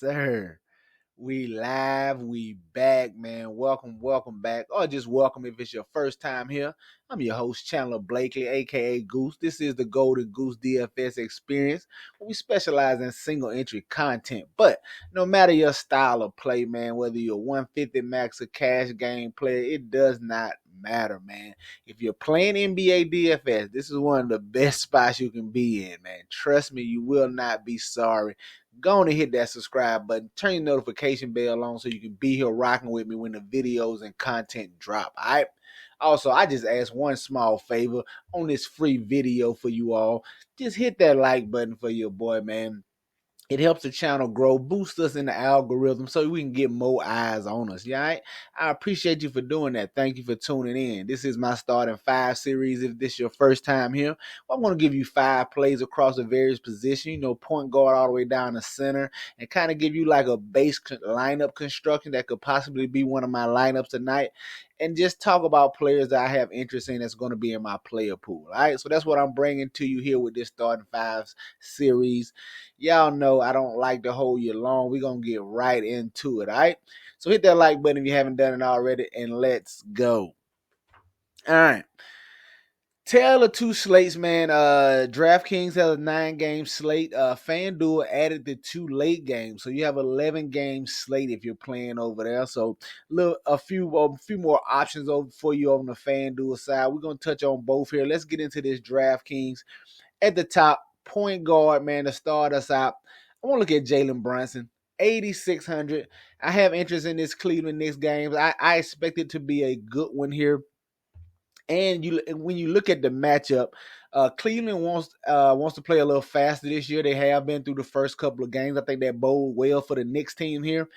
sir. We live, we back, man. Welcome back. Or just welcome if it's your first time here. I'm your host, Chandler Blakely, aka Goose. This is the Golden Goose DFS experience, where we specialize in single entry content. But no matter your style of play, man, whether you're 150 max or cash game player, it does not matter, man. If you're playing NBA DFS, this is one of the best spots you can be in, man. Trust me, you will not be sorry. Go on and hit that subscribe button. Turn your notification bell on so you can be here rocking with me when the videos and content drop. All right. Also, I just ask one small favor on this free video for you all. Just hit that like button for your boy, man. It helps the channel grow, boost us in the algorithm so we can get more eyes on us. Yeah, right? I appreciate you for doing that. Thank you for tuning in. This is my starting five series. If this is your first time here, I'm going to give you 5 plays across the various positions, point guard all the way down the center, and kind of give you like a base lineup construction that could possibly be one of my lineups tonight. And just talk about players that I have interest in that's going to be in my player pool. All right, so that's what I'm bringing to you here with this starting fives series. Y'all know I don't like to hold you long. We're going to get right into it, all right? So hit that like button if you haven't done it already, and let's go. All right. Tale of two slates, man. DraftKings has a 9-game slate. FanDuel added the 2 late games, so you have 11-game slate if you're playing over there. So a few more options over for you on the FanDuel side. We're gonna touch on both here. Let's get into this DraftKings. At the top, point guard, man, to start us out. I want to look at Jaylen Brunson. 8,600. I have interest in this Cleveland Knicks game. I expect it to be a good one here. And when you look at the matchup, Cleveland wants to play a little faster this year. They have been through the first couple of games. I think that bode well for the Knicks team here.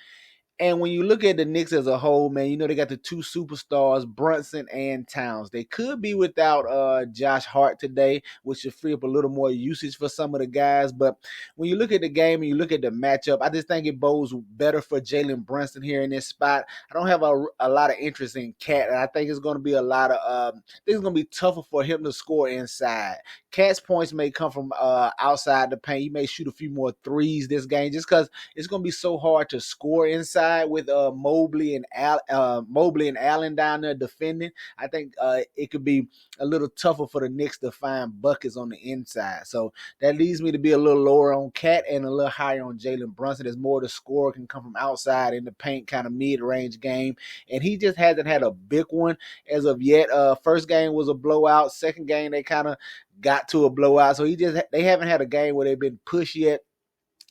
And when you look at the Knicks as a whole, man, they got the 2 superstars, Brunson and Towns. They could be without Josh Hart today, which should free up a little more usage for some of the guys. But when you look at the game and you look at the matchup, I just think it bodes better for Jaylen Brunson here in this spot. I don't have a lot of interest in Cat, and I think it's going to be a lot of I think it's going to be tougher for him to score inside. Cat's points may come from outside the paint. He may shoot a few more threes this game just because it's going to be so hard to score inside with Mobley and Allen down there defending. I think it could be a little tougher for the Knicks to find buckets on the inside. So that leads me to be a little lower on Cat and a little higher on Jaylen Brunson. There's more to score can come from outside in the paint, kind of mid-range game. And he just hasn't had a big one as of yet. First game was a blowout. Second game they kind of got to a blowout. So they haven't had a game where they've been pushed yet.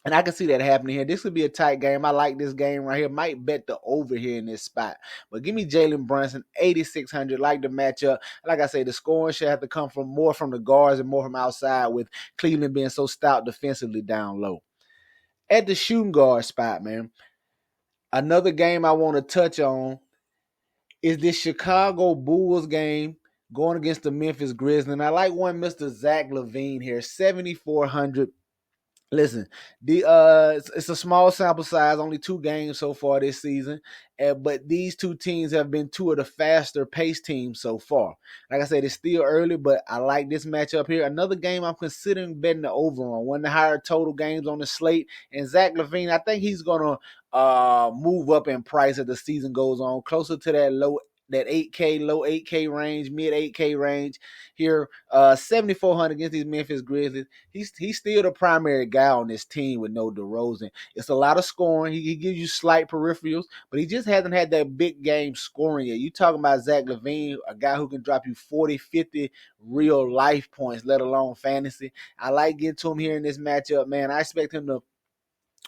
And I can see that happening here. This could be a tight game. I like this game right here. Might bet the over here in this spot. But give me Jaylen Brunson, 8,600. Like the matchup. Like I say, the scoring should have to come from more from the guards and more from outside with Cleveland being so stout defensively down low. At the shooting guard spot, man, another game I want to touch on is this Chicago Bulls game going against the Memphis Grizzlies. And I like one Mr. Zach LaVine here, 7,400. Listen, it's a small sample size, only 2 games so far this season, but these 2 teams have been 2 of the faster paced teams so far. Like I said, it's still early, but I like this matchup here. Another game I'm considering betting the over on, one of the higher total games on the slate, and Zach LaVine, I think he's going to move up in price as the season goes on, closer to that low 8K range, mid 8K range here. 7,400 against these Memphis Grizzlies. He's still the primary guy on this team with no DeRozan. It's a lot of scoring. He gives you slight peripherals, but he just hasn't had that big game scoring yet. You talking about Zach LaVine, a guy who can drop you 40, 50 real life points, let alone fantasy. I like getting to him here in this matchup, man. I expect him to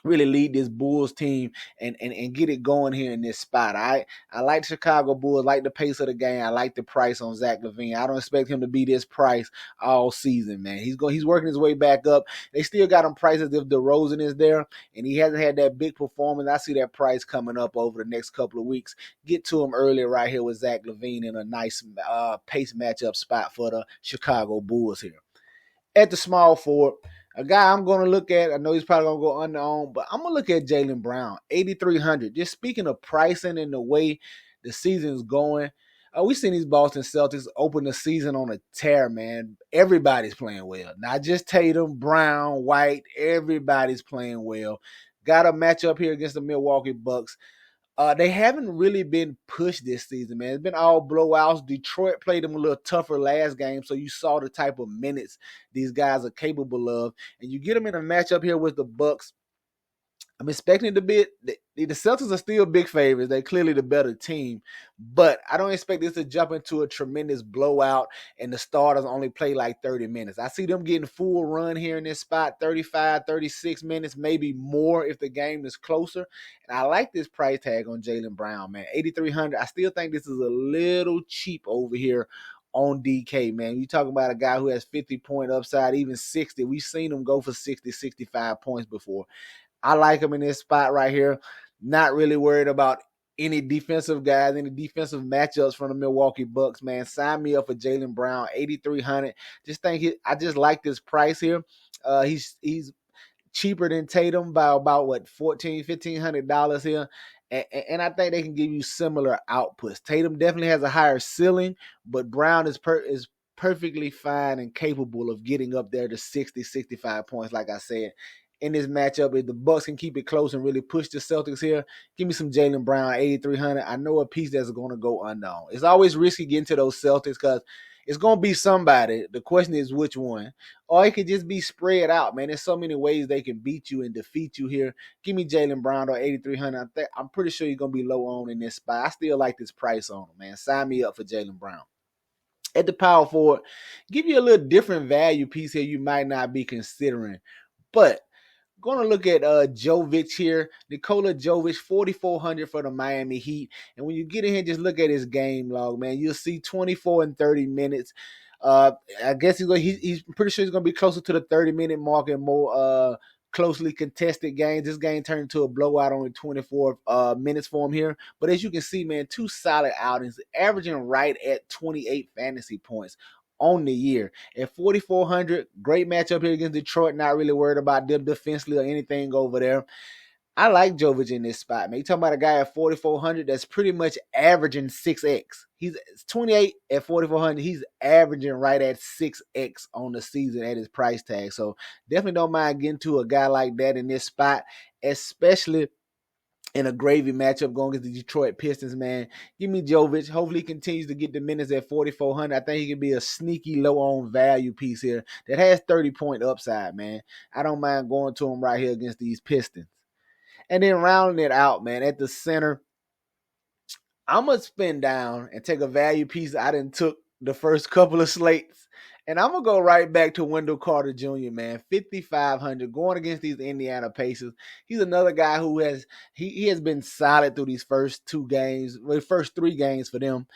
really lead this Bulls team and get it going here in this spot. I like the Chicago Bulls, like the pace of the game. I like the price on Zach LaVine. I don't expect him to be this price all season, man. He's working his way back up. They still got him priced as if DeRozan is there, and he hasn't had that big performance. I see that price coming up over the next couple of weeks. Get to him earlier right here with Zach LaVine in a nice pace matchup spot for the Chicago Bulls here. At the small forward, a guy I'm going to look at, I know he's probably going to go under on, but I'm going to look at Jaylen Brown, 8,300. Just speaking of pricing and the way the season's going, we've seen these Boston Celtics open the season on a tear, man. Everybody's playing well. Not just Tatum, Brown, White. Everybody's playing well. Got a matchup here against the Milwaukee Bucks. They haven't really been pushed this season, man. It's been all blowouts. Detroit played them a little tougher last game, so you saw the type of minutes these guys are capable of. And you get them in a matchup here with the Bucks. I'm expecting it to be the Celtics are still big favorites. They're clearly the better team, but I don't expect this to jump into a tremendous blowout and the starters only play like 30 minutes. I see them getting full run here in this spot, 35, 36 minutes, maybe more if the game is closer. And I like this price tag on Jaylen Brown, man. 8,300. I still think this is a little cheap over here on DK, man. You talking about a guy who has 50-point upside, even 60. We've seen him go for 60, 65 points before. I like him in this spot right here. Not really worried about any defensive guys, any defensive matchups from the Milwaukee Bucks, man. Sign me up for Jaylen Brown, 8,300. I just like this price here. He's cheaper than Tatum by about $1,400-$1,500 here. And I think they can give you similar outputs. Tatum definitely has a higher ceiling, but Brown is perfectly fine and capable of getting up there to 60, 65 points, like I said. In this matchup, if the Bucks can keep it close and really push the Celtics here, give me some Jaylen Brown, 8,300. I know a piece that's going to go unknown. It's always risky getting to those Celtics because it's going to be somebody. The question is which one. Or it could just be spread out, man. There's so many ways they can beat you and defeat you here. Give me Jaylen Brown or 8,300. I'm pretty sure you're going to be low on in this spot. I still like this price on him, man. Sign me up for Jaylen Brown. At the power forward, give you a little different value piece here you might not be considering. But going to look at Jovic here. Nikola Jovic, 4,400 for the Miami Heat. And when you get in here, just look at his game log, man. You'll see 24 and 30 minutes. I guess he's pretty sure he's going to be closer to the 30-minute mark and more closely contested games. This game turned into a blowout, only 24 minutes for him here. But as you can see, man, 2 solid outings, averaging right at 28 fantasy points on the year. At 4,400, great matchup here against Detroit. Not really worried about them defensively or anything over there. I like Jovic in this spot, man. You talking about a guy at 4,400 that's pretty much averaging 6x. He's 28 at 4,400. He's averaging right at 6x on the season at his price tag. So definitely don't mind getting to a guy like that in this spot, especially in a gravy matchup going against the Detroit Pistons, man. Give me Jovic. Hopefully he continues to get the minutes at 4,400. I think he can be a sneaky low-on value piece here that has 30-point upside, man. I don't mind going to him right here against these Pistons. And then rounding it out, man, at the center, I'm going to spin down and take a value piece I done took the first couple of slates. And I'm going to go right back to Wendell Carter Jr., man, 5,500, going against these Indiana Pacers. He's another guy who has been solid through these first 2 games, well, first 3 games for them.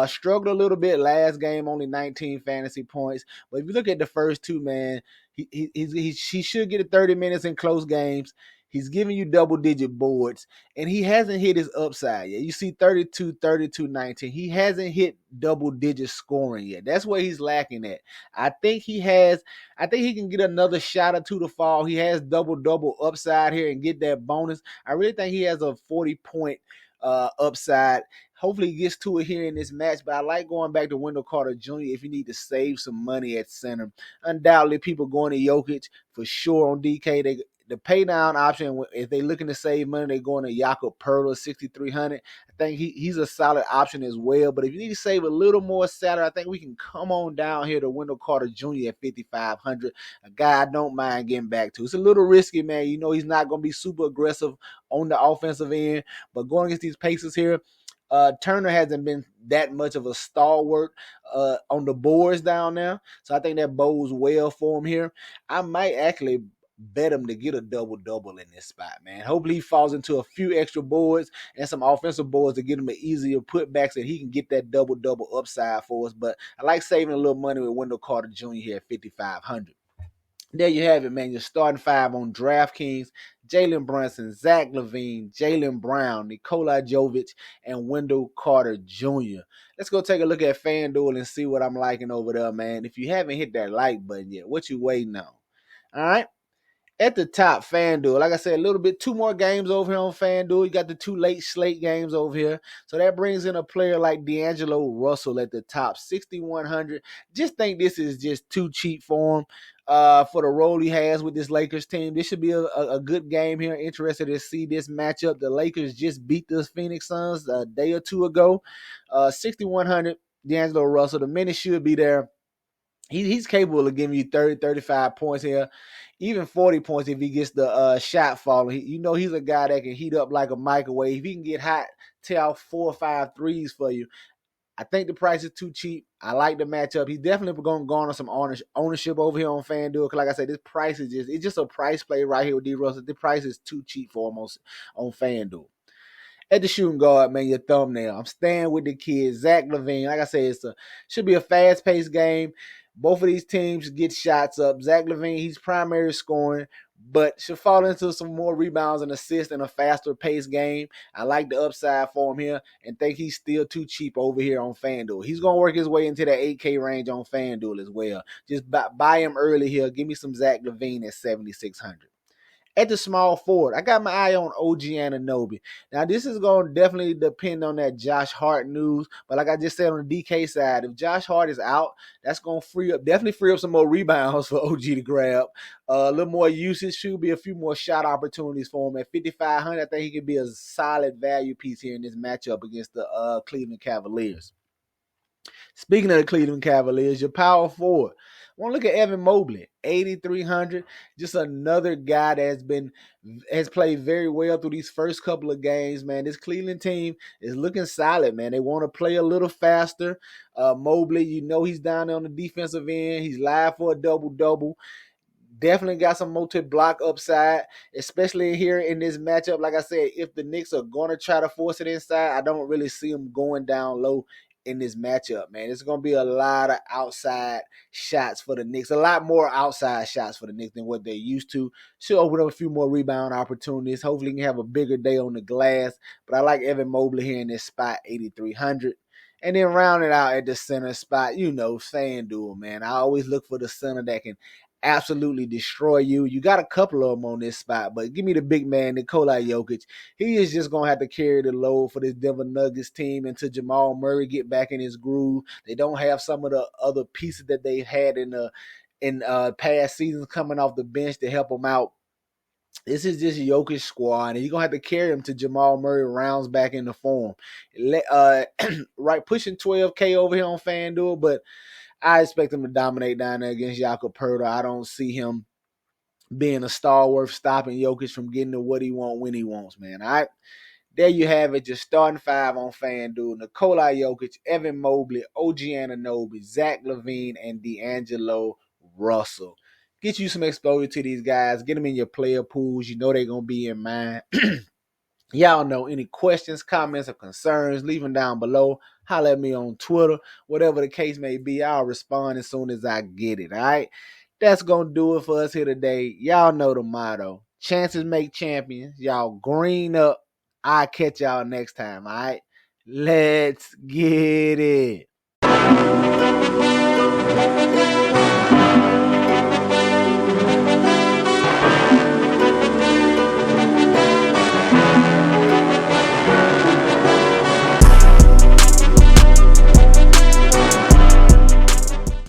Struggled a little bit last game, only 19 fantasy points. But if you look at the first 2, man, he should get 30 minutes in close games. He's giving you double-digit boards, and he hasn't hit his upside yet. You see 32, 32, 19. He hasn't hit double-digit scoring yet. That's where he's lacking at. I think he can get another shot or 2 to fall. He has double-double upside here and get that bonus. I really think he has a 40-point upside. Hopefully he gets to it here in this match, but I like going back to Wendell Carter Jr. if you need to save some money at center. Undoubtedly, people going to Jokic for sure on DK. The pay down option, if they're looking to save money, they're going to Jakob Pertl, 6,300. I think he's a solid option as well. But if you need to save a little more salary, I think we can come on down here to Wendell Carter Jr. at 5,500. A guy I don't mind getting back to. It's a little risky, man. You know he's not going to be super aggressive on the offensive end. But going against these Pacers here, Turner hasn't been that much of a stalwart on the boards down there. So I think that bodes well for him here. I might actually bet him to get a double-double in this spot, man. Hopefully he falls into a few extra boards and some offensive boards to get him an easier putback so he can get that double-double upside for us. But I like saving a little money with Wendell Carter Jr. here at 5,500. There you have it, man. Your starting 5 on DraftKings: Jalen Brunson, Zach LaVine, Jaylen Brown, Nikola Jovic, and Wendell Carter Jr. Let's go take a look at FanDuel and see what I'm liking over there, man. If you haven't hit that like button yet, what you waiting on? All right? At the top, FanDuel. Like I said, a little bit, 2 more games over here on FanDuel. You got the 2 late slate games over here. So that brings in a player like D'Angelo Russell at the top, 6,100. Just think this is just too cheap for him. For the role he has with this Lakers team. This should be a good game here. Interested to see this matchup. The Lakers just beat the Phoenix Suns a day or two ago. 6,100, D'Angelo Russell. The minutes should be there. He's capable of giving you 30, 35 points here, even 40 points if he gets the shot falling. He's a guy that can heat up like a microwave. If he can get hot, tear out 4 or 5 threes for you. I think the price is too cheap. I like the matchup. He's definitely going to garner some ownership over here on FanDuel. Because like I said, this price is it's just a price play right here with D. Russell. The price is too cheap for him on FanDuel. At the shooting guard, man, your thumbnail. I'm staying with the kids. Zach LaVine. Like I said, should be a fast-paced game. Both of these teams get shots up. Zach LaVine, he's primary scoring, but should fall into some more rebounds and assists in a faster-paced game. I like the upside for him here and think he's still too cheap over here on FanDuel. He's going to work his way into that 8K range on FanDuel as well. Just buy him early here. Give me some Zach LaVine at 7,600. At the small forward, I got my eye on OG Anunoby. Now, this is going to definitely depend on that Josh Hart news. But like I just said on the DK side, if Josh Hart is out, that's going to definitely free up some more rebounds for OG to grab. A little more usage, should be a few more shot opportunities for him. At 5,500, I think he could be a solid value piece here in this matchup against the Cleveland Cavaliers. Speaking of the Cleveland Cavaliers, your power forward. I want to look at Evan Mobley, 8,300. Just another guy that has played very well through these first couple of games, man. This Cleveland team is looking solid, man. They want to play a little faster. Mobley, he's down there on the defensive end. He's live for a double-double. Definitely got some multi-block upside, especially here in this matchup. Like I said, if the Knicks are going to try to force it inside, I don't really see them going down low in this matchup, man. It's going to be a lot of outside shots for the Knicks. A lot more outside shots for the Knicks than what they're used to. Should open up a few more rebound opportunities. Hopefully, he can have a bigger day on the glass. But I like Evan Mobley here in this spot, 8,300. And then round it out at the center spot, FanDuel, man. I always look for the center that can absolutely destroy you. You got a couple of them on this spot, but give me the big man, Nikola Jokic. He is just going to have to carry the load for this Denver Nuggets team until Jamal Murray get back in his groove. They don't have some of the other pieces that they've had in past seasons coming off the bench to help them out. This is just Jokic squad, and you're going to have to carry him to Jamal Murray rounds back into form. Right, pushing 12K over here on FanDuel, but I expect him to dominate down there against Jakob Poeltl. I don't see him being a stalwart, stopping Jokic from getting to what he wants when he wants, man. All right, there you have it. Just starting 5 on FanDuel. Nikola Jokic, Evan Mobley, OG Anunoby, Zach LaVine, and D'Angelo Russell. Get you some exposure to these guys. Get them in your player pools. You know they're going to be in mine. Y'all know any questions, comments, or concerns, leave them down below. Holler at me on Twitter. Whatever the case may be, I'll respond as soon as I get it, all right? That's going to do it for us here today. Y'all know the motto. Chances make champions. Y'all green up. I'll catch y'all next time, all right? Let's get it.